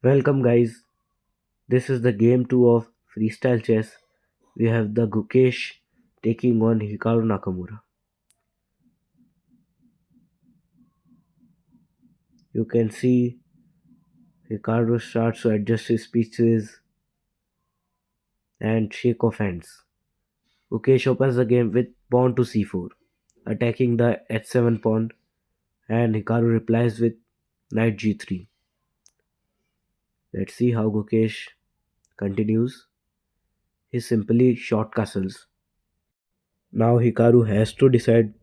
Welcome, guys. This is the game 2 of freestyle chess. We have the Gukesh taking on Hikaru Nakamura. You can see Hikaru starts to adjust his pieces and shake of hands. Gukesh opens the game with pawn to c4, attacking the h7 pawn, and Hikaru replies with knight g3. Let's see how Gukesh continues. He simply short castles. Now Hikaru has to decide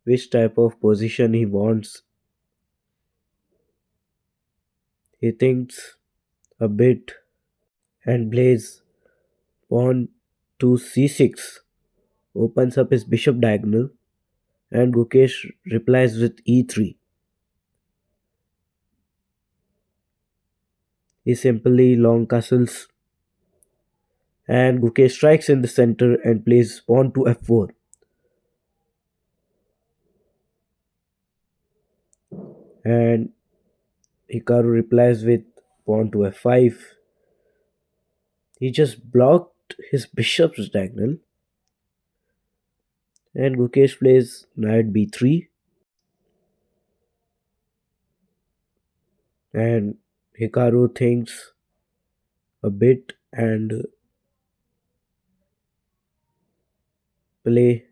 which type of position he wants. He thinks a bit and plays pawn to c6, opens up his bishop diagonal, and Gukesh replies with e3. He simply long castles, and Gukesh strikes in the center and plays pawn to f4. And Hikaru replies with pawn to f5. He just blocked his bishop's diagonal, and Gukesh plays knight b3, and Hikaru thinks a bit and play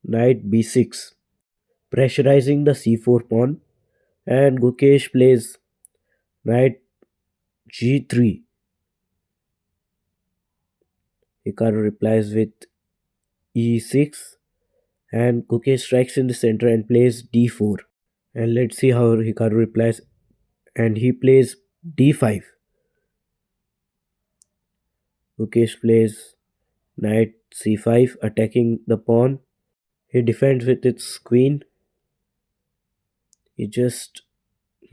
knight b6, pressurizing the c4 pawn, and Gukesh plays knight g3. Hikaru replies with e6, and Gukesh strikes in the center and plays d4. And let's see how Hikaru replies, and he plays d5. Gukesh plays knight c5, attacking the pawn. He defends with its queen. He just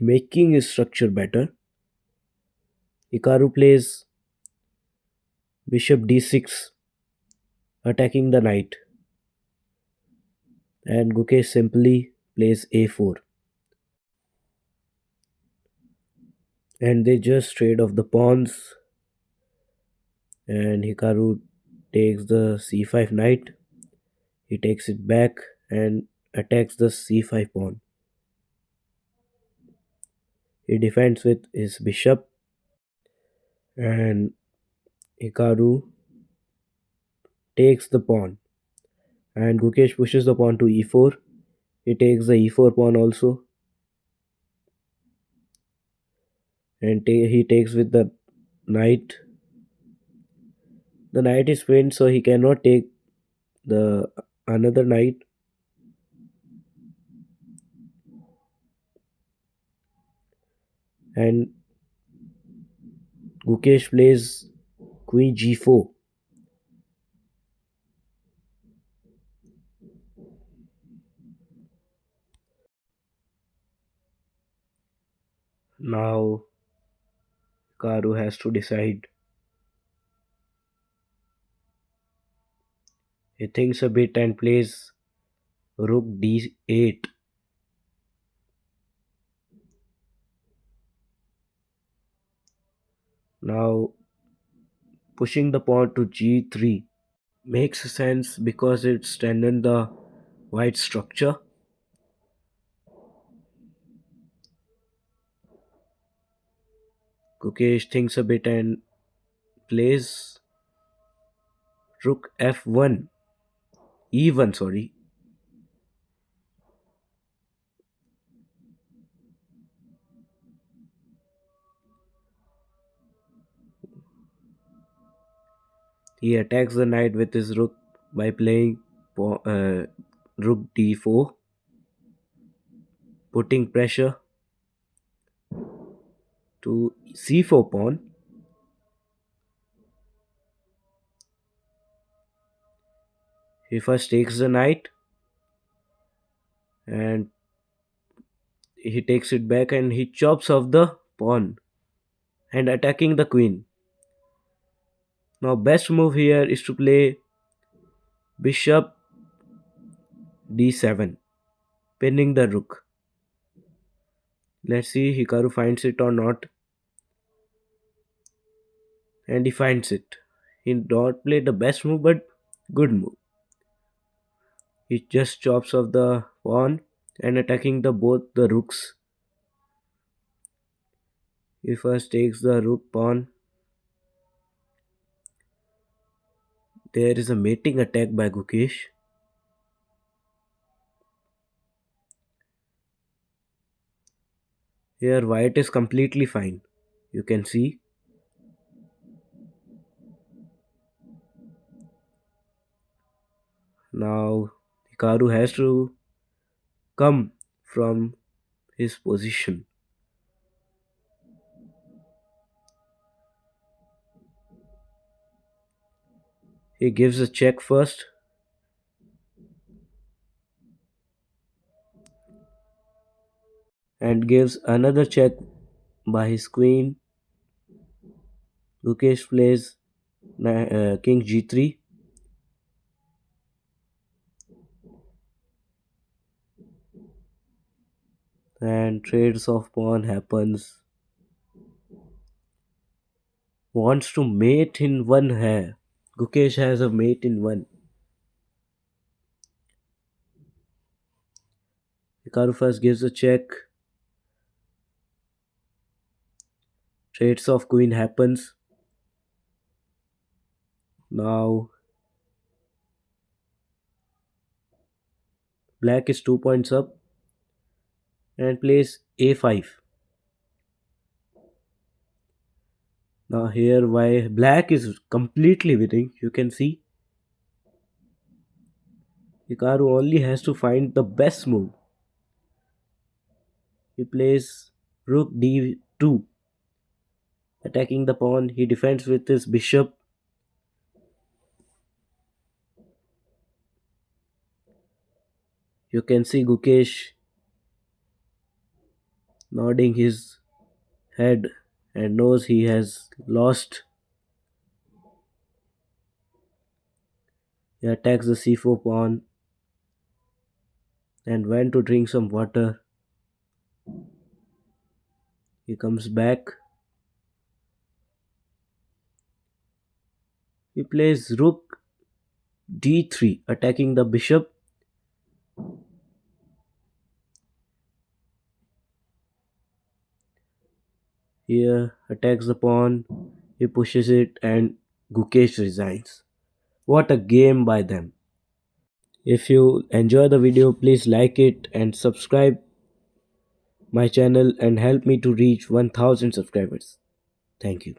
making his structure better. Hikaru plays bishop d6, attacking the knight, and Gukesh simply plays a4. And they just trade off the pawns, and Hikaru takes the c5 knight. He takes it back and attacks the c5 pawn. He defends with his bishop, and Hikaru takes the pawn, and Gukesh pushes the pawn to e4. He takes the e4 pawn also, and he takes with the knight. The knight is pinned, so he cannot take the another knight. And Gukesh plays queen g4. Now Hikaru has to decide. He thinks a bit and plays rook d8. Now pushing the pawn to g3 makes sense because it strengthens the white structure. Gukesh thinks a bit and plays rook f1, e1, sorry. He attacks the knight with his rook by playing rook d4, putting pressure to c4 pawn. He first takes the knight, and he takes it back and he chops off the pawn and attacking the queen. Now best move here is to play bishop d7, pinning the rook. Let's see Hikaru finds it or not. and he finds it. He not play the best move, but good move. He just chops off the pawn and attacking the both the rooks. He first takes the rook pawn. There is a mating attack by Gukesh. Here white is completely fine. You can see. Now Hikaru has to come from his position. He gives a check first and gives another check by his queen. Gukesh plays king g3 and trades of pawn happens. Wants to mate in one hair. Gukesh has a mate in one. Hikaru first gives a check. Trades of queen happens. Now black is 2 points up and plays a5. Now here why black is completely winning. You can see Hikaru only has to find the best move. He plays rook d2, attacking the pawn. He defends with his bishop. You can see Gukesh nodding his head and knows he has lost. He attacks the c4 pawn and went to drink some water. He comes back. He plays rook d3, attacking the bishop. Here attacks the pawn. He pushes it and Gukesh resigns. What a game by them. If you enjoy the video, please like it and subscribe my channel and help me to reach 1000 subscribers. Thank you.